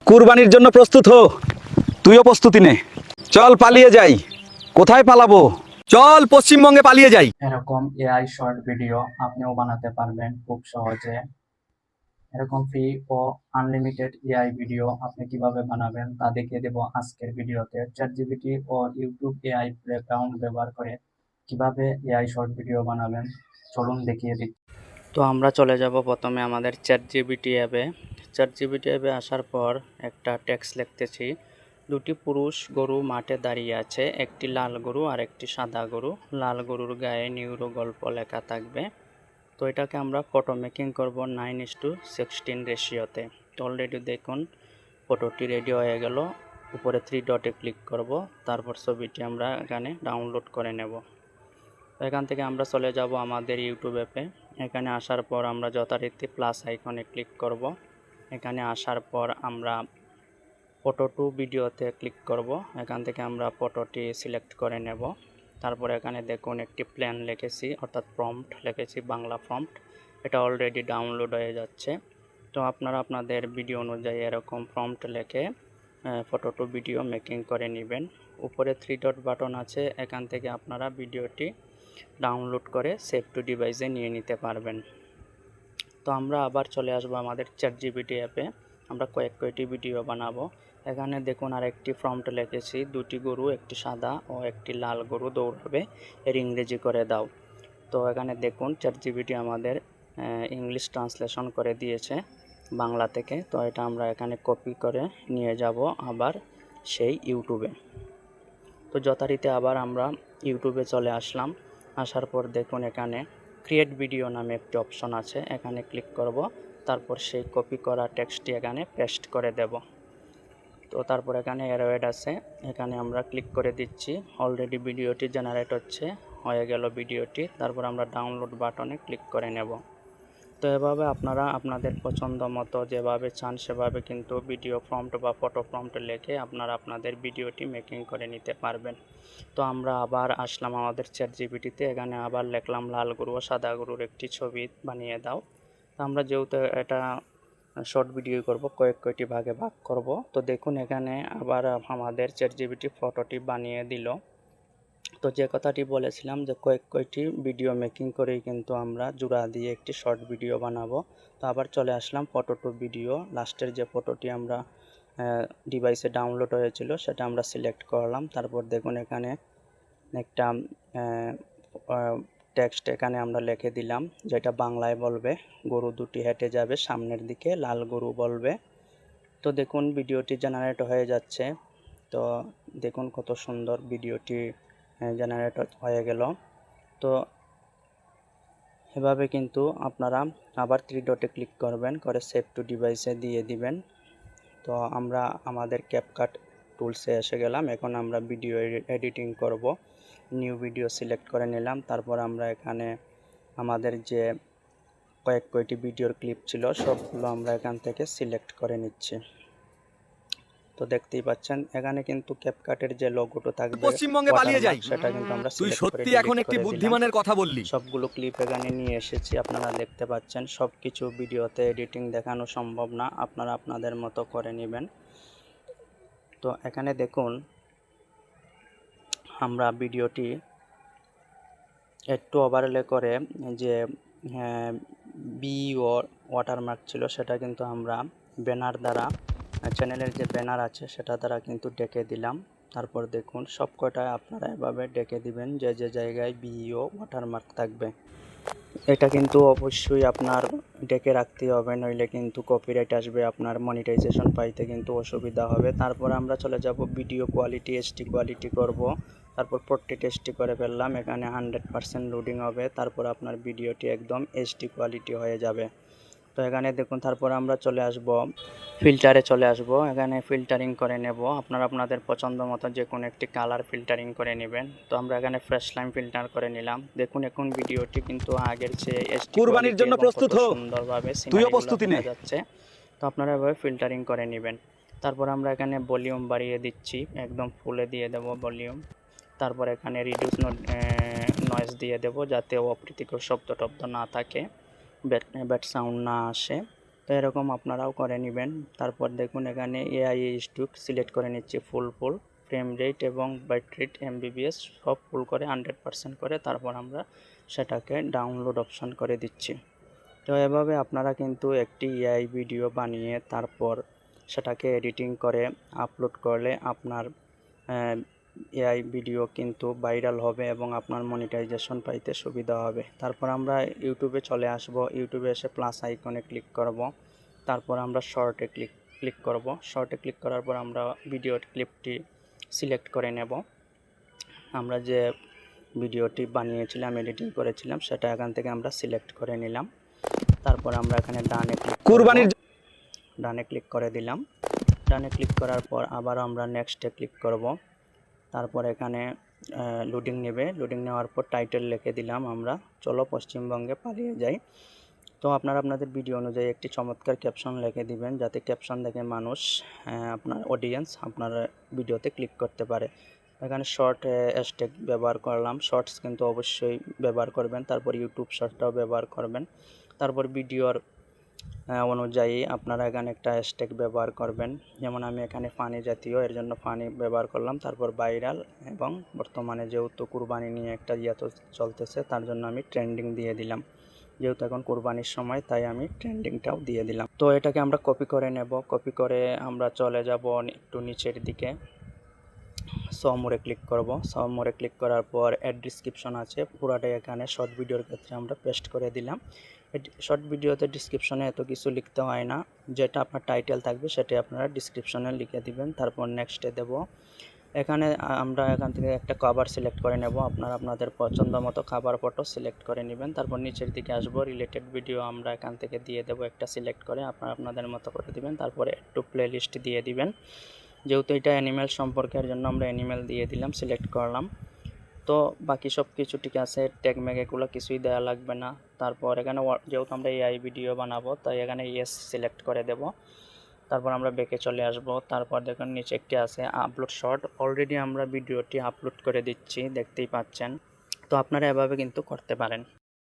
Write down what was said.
কুরবানির জন্য প্রস্তুত হো। তুইও প্রস্তুতি নে। চল পালিয়ে যাই। কোথায় পালাবো? চল পশ্চিমবঙ্গে পালিয়ে যাই। এরকম এআই শর্ট ভিডিও আপনিও বানাতে পারবেন খুব সহজে। এরকম ফ্রি ও আনলিমিটেড এআই ভিডিও আপনি কিভাবে বানাবেন তা দেখিয়ে দেব আজকের ভিডিওতে। চ্যাটজিপিটি ও ইউটিউব এআই প্লেগ্রাউন্ড ব্যবহার করে কিভাবে এআই শর্ট ভিডিও বানাবেন চলুন দেখিয়ে দিই। তো আমরা চলে যাব প্রথমে আমাদের চ্যাটজিপিটি অ্যাপে। চ্যাটজিপিটি অ্যাপে আসার পর একটা টেক্সট লিখতেছি। দুটি পুরুষ গরু মাঠে দাঁড়িয়ে আছে, একটি লাল গরু আর একটি সাদা গরু। লাল গরুর গায়ে নিউরো গল্প লেখা থাকবে। তো এটাকে আমরা ফটো মেকিং করব 9:16 রেশিওতে। তো অলরেডি দেখুন ফটোটি রেডি হয়ে গেল। উপরে 3 ডটে ক্লিক করব, তারপর ছবিটি আমরা এখানে ডাউনলোড করে নেব। তো এখান থেকে আমরা চলে যাব আমাদের ইউটিউব অ্যাপে। এখানে আসার পর আমরা যথারীতি প্লাস আইকনে ক্লিক করব। এখানে আসার পর আমরা ফটো টু ভিডিওতে ক্লিক করব। এখান থেকে আমরা ফটোটি সিলেক্ট করে নেব। তারপর এখানে দেখুন একটি প্ল্যান লিখেছি, অর্থাৎ প্রম্পট লিখেছি, বাংলা প্রম্পট। এটা অলরেডি ডাউনলোড হয়ে যাচ্ছে। তো আপনারা আপনাদের ভিডিও অনুযায়ী এরকম প্রম্পট লিখে ফটো টু ভিডিও মেকিং করে নেবেন। উপরে 3 ডট বাটন আছে, এখান থেকে আপনারা ভিডিওটি ডাউনলোড করে সেভ টু ডিভাইসে নিয়ে নিতে পারবেন। তো আমরা আবার চলে আসবো আমাদের চ্যাটজিপিটি অ্যাপে। আমরা কয়েকটি ভিডিও বানাবো। এখানে দেখুন আরেকটি প্রম্পট লিখেছি, দুটি গরু, একটি সাদা ও একটি লাল গরু দৌড়াবে, এর ইংরেজি করে দাও। তো এখানে দেখুন চ্যাটজিপিটি আমাদের ইংলিশ ট্রান্সলেশন করে দিয়েছে বাংলা থেকে। তো এটা আমরা এখানে কপি করে নিয়ে যাব আবার সেই ইউটিউবে। তো যথারীতি আবার আমরা ইউটিউবে চলে আসলাম। আসার পর দেখুন এখানে ক্রিয়েট ভিডিও নামে একটি অপশন আছে, এখানে ক্লিক করব। তারপর সেই কপি করা টেক্সটটি এখানে পেস্ট করে দেব। তো তারপর এখানে অ্যারোহেড আছে, এখানে আমরা ক্লিক করে দিচ্ছি। অলরেডি ভিডিওটি জেনারেট হয়ে গেল ভিডিওটি। তারপর আমরা ডাউনলোড বাটনে ক্লিক করে নেব। তো এভাবে আপনারা আপনাদের পছন্দ মতো যেভাবে চান সেভাবে কিন্তু ভিডিও প্রম্পট বা ফটো প্রম্পট লিখে আপনারা আপনাদের ভিডিওটি মেকিং করে নিতে পারবেন। তো আমরা আবার আসলাম আমাদের চ্যাটজিপিটিতে। এখানে আবার লিখলাম লাল গরু ও সাদা গরুর একটি ছবি বানিয়ে দাও। তো আমরা যেহেতু এটা শর্ট ভিডিও করব, কয়েকটি ভাগে ভাগ করব। তো দেখুন এখানে আবার আমাদের চ্যাটজিপিটি ফটোটি বানিয়ে দিল। তো যে কথাটি বলেছিলাম যে কয়েকটি ভিডিও মেকিং করেই কিন্তু আমরা জোড়া দিয়ে একটি শর্ট ভিডিও বানাবো। তো আবার চলে আসলাম ফটো টু ভিডিও। লাস্টের যে ফটোটি আমরা ডিভাইসে ডাউনলোড হয়েছিল সেটা আমরা সিলেক্ট করলাম। তারপর দেখুন এখানে একটা টেক্সট এখানে আমরা লিখে দিলাম, যেটা বাংলায় বলবে গরু দুটি হেঁটে যাবে সামনের দিকে, লাল গরু বলবে। তো দেখুন ভিডিওটি জেনারেট হয়ে যাচ্ছে। তো দেখুন কত সুন্দর ভিডিওটি জেনারেট হয়ে গেল। তো এভাবে কিন্তু আপনারা আবার 3 ডটে ক্লিক করবেন, করে সেভ টু ডিভাইসে দিয়ে দিবেন। তো আমরা আমাদের ক্যাপকাট টুলসে এসে গেলাম। এখন আমরা ভিডিও এডিটিং করব। নিউ ভিডিও সিলেক্ট করে নিলাম। তারপর আমরা এখানে আমাদের যে কয়েকটি ভিডিওর ক্লিপ ছিল সবগুলো আমরা এখান থেকে সিলেক্ট করে নিচ্ছি। তো দেখতেই পাচ্ছেন এখানে কিন্তু ক্যাপকাটের যে লোগোটা থাকবে পশ্চিমবঙ্গে পালিয়ে যাই। সেটা কিন্তু আমরা তুই সিলেক্ট করে সত্যি এখন ডিলিট একটি করে দিলাম। বুদ্ধিমানের কথা বললি। সবগুলো ক্লিপ এখানে নিয়ে এসেছি, আপনারা দেখতে পাচ্ছেন। সব কিছু ভিডিওতে এডিটিং দেখানো সম্ভব না, আপনারা আপনাদের মতো করে নেবেন। তো এখানে দেখুন আমরা ভিডিওটি একটু ওভারলে করে যে বি ও ওয়াটারমার্ক ছিল সেটা কিন্তু আমরা ব্যানার দ্বারা, চ্যানেলের যে ব্যানার আছে সেটা দ্বারা কিন্তু ডেকে দিলাম। তারপর দেখুন সব কটায় আপনারা এভাবে ডেকে দিবেন যে যে জায়গায় বিও ওয়াটারমার্ক থাকবে। এটা কিন্তু অবশ্যই আপনার ডেকে রাখতে হবে, নইলে কিন্তু কপিরাইট আসবে, আপনার মনিটাইজেশন পাইতে কিন্তু অসুবিধা হবে। তারপর আমরা চলে যাব ভিডিও কোয়ালিটি, এইচডি কোয়ালিটি করব। তারপর পোর্ট্রেট এইচডি করে ফেললাম, এখানে 100% লোডিং হবে। তারপর আপনার ভিডিওটি একদম এইচডি কোয়ালিটি হয়ে যাবে। তো এখানে দেখুন তারপর আমরা চলে আসব ফিল্টারে চলে আসব। এখানে ফিল্টারিং করে নেব, আপনারা আপনাদের পছন্দ মতো যে কোনো একটি কালার ফিল্টারিং করে নেবেন। তো আমরা এখানে ফ্রেশ লাইন ফিল্টার করে নিলাম। দেখুন এখন ভিডিওটি কিন্তু আগের চেয়ে এইচডি কুরবানির কোয়ালিটি জন্য এবং প্রস্তুত কত হো। সুন্দরভাবে তুইও সিনারিগুলো প্রস্তুতি নে। দেখা যাচ্ছে। তো আপনারা এভাবে ফিল্টারিং করে নেবেন। তারপর আমরা এখানে ভলিউম বাড়িয়ে দিচ্ছি, একদম ফুলে দিয়ে দেব ভলিউম। তারপর এখানে রিডিউস নয়েজ দিয়ে দেব, যাতে অপ্রীতিকর শব্দ টব্দ না থাকে, ব্যাড সাউন্ড না আসে। তো এরকম আপনারাও করে নেবেন। তারপর দেখুন এখানে এআই স্টুক সিলেক্ট করে নিচ্ছি ফুল ফ্রেম রেট এবং বাইট রেট এমবিবিএস সব ফুল করে 100% করে তারপর আমরা সেটাকে ডাউনলোড অপশন করে দিচ্ছি। তো এভাবে আপনারা কিন্তু একটি এআই ভিডিও বানিয়ে তারপর সেটাকে এডিটিং করে আপলোড করলে আপনার এআই ভিডিও কিন্তু ভাইরাল হবে এবং আপনার মনিটাইজেশন পাইতে সুবিধা হবে। তারপর আমরা ইউটিউবে চলে আসব। ইউটিউবে এসে প্লাস আইকনে ক্লিক করব। তারপর আমরা শর্টে ক্লিক করব। শর্টে ক্লিক করার পর আমরা ভিডিও ক্লিপটি সিলেক্ট করে নেব। আমরা যে ভিডিওটি বানিয়েছিলাম এডিটিং করেছিলাম সেটা এখান থেকে আমরা সিলেক্ট করে নিলাম। তারপর আমরা এখানে ডানে ক্লিক করে দিলাম। ডানে ক্লিক করার পর আবার আমরা নেক্সটে ক্লিক করব। তারপর এখানে লোডিং নেবে। লোডিং নেওয়ার পর টাইটেল লিখে দিলাম আমরা চলো পশ্চিমবঙ্গে পালিয়ে যাই। তো আপনারা আপনাদের ভিডিও অনুযায়ী একটি চমৎকার ক্যাপশন লিখে দিবেন যাতে ক্যাপশন দেখে মানুষ আপনার অডিয়েন্স আপনার ভিডিওতে ক্লিক করতে পারে। এখানে শর্ট হ্যাশট্যাগ ব্যবহার করলাম। শর্টস কিন্তু অবশ্যই ব্যবহার করবেন। তারপর ইউটিউব শর্টটাও ব্যবহার করবেন। তারপর ভিডিওর অনুযায়ী আপনারা এখানে একটা হ্যাশট্যাগ ব্যবহার করবেন। যেমন আমি এখানে ফানি জাতীয় এর জন্য ফানি ব্যবহার করলাম। তারপর ভাইরাল এবং বর্তমানে যেহেতু কুরবানি নিয়ে একটা চলতেছে তার জন্য আমি ট্রেন্ডিং দিয়ে দিলাম। যেহেতু এখন কুরবানির সময় তাই আমি ট্রেন্ডিংটাও দিয়ে দিলাম। তো এটাকে আমরা কপি করে নেব। কপি করে আমরা চলে যাব একটু নিচের দিকে। মোরে ক্লিক করব। মোরে ক্লিক করার পর অ্যাড ডিসক্রিপশন আছে পুরাটাই এখানে শর্ট ভিডিওর ক্ষেত্রে আমরা পেস্ট করে দিলাম। শর্ট ভিডিওতে ডিসক্রিপশনে এত কিছু লিখতে হয় না, যেটা আপনার টাইটেল থাকবে সেটাই আপনারা ডিসক্রিপশনে লিখে দিবেন। তারপর নেক্সটে দেব। এখানে আমরা এখান থেকে একটা কভার সিলেক্ট করে নেব। আপনারা আপনাদের পছন্দ মতো কভার ফটো সিলেক্ট করে নেবেন। তারপর নিচের দিকে আসব, রিলেটেড ভিডিও আমরা এখান থেকে দিয়ে দেব একটা সিলেক্ট করে, আপনারা আপনাদের মতো করে দিবেন। তারপরে একটু প্লেলিস্ট দিয়ে দিবেন। যেহেতু এটা অ্যানিমেল সম্পর্কের জন্য আমরা অ্যানিমেল দিয়ে দিলাম, সিলেক্ট করলাম। তো বাকি সব কিছু ঠিক আছে, ট্যাগ ম্যাগ এগুলো কিছুই দেওয়া লাগবে না। তারপর এখানে যেহেতু আমরা এআই ভিডিও বানাবো তাই এখানে ইয়েস সিলেক্ট করে দেব। তারপর আমরা ব্যাকে চলে আসব। তারপর দেখুন নিচে একটি আছে আপলোড শর্ট। অলরেডি আমরা ভিডিওটি আপলোড করে দিচ্ছি, দেখতেই পাচ্ছেন। তো আপনারা এভাবে কিন্তু করতে পারেন।